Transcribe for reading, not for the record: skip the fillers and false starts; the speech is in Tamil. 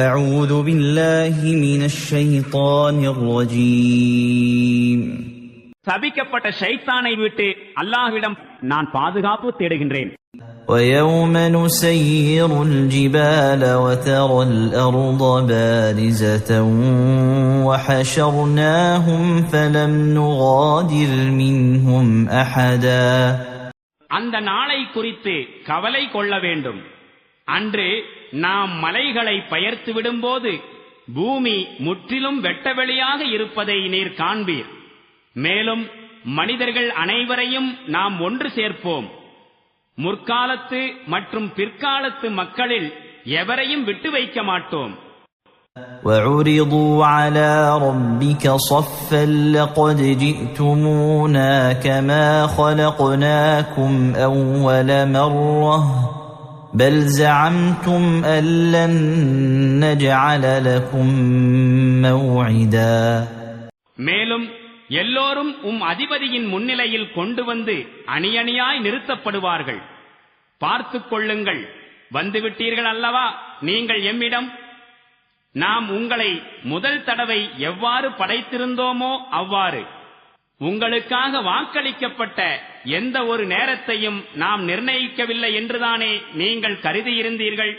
أعوذ بالله من الشيطان الرجيم. சபிக்கப்பட்ட ஷைத்தானை விட்டு அல்லாஹ்விடம் நான் பாதுகாப்பு தேடுகின்றேன். ويوم نسير الجبال وترى الأرض بارزة وحشرناهم فلم نغادر منهم أحدا. அந்த நாளை குறித்து கவலை கொள்ள வேண்டும். அன்று நாம் மலைகளை பெயர்த்து விடும்போது பூமி முற்றிலும் வெட்டவெளியாக இருப்பதை நீர் காண்பீர். மேலும் மனிதர்கள் அனைவரையும் நாம் ஒன்று சேர்ப்போம். முற்காலத்து மற்றும் பிற்காலத்து மக்களில் எவரையும் விட்டு வைக்க மாட்டோம். وعرضوا على ربك صفا لقد جئتمونا كما خلقناكم أول مرة بل زعمتم أن لن نجعل لكم موعدا. மேலும் எல்லோரும் அதிபதியின் முன்னிலையில் கொண்டு வந்து அணியணியாய் நிறுத்தப்படுவார்கள். பார்த்துக் கொள்ளுங்கள், வந்துவிட்டீர்கள் அல்லவா நீங்கள் எம்மிடம். நாம் உங்களை முதல் தடவை எவ்வாறு படைத்திருந்தோமோ அவ்வாறு உங்களுக்காக வாக்களிக்கப்பட்ட எந்த ஒரு நேரத்தையும் நாம் நிர்ணயிக்கவில்லை என்றுதானே நீங்கள் கருதியிருந்தீர்கள்.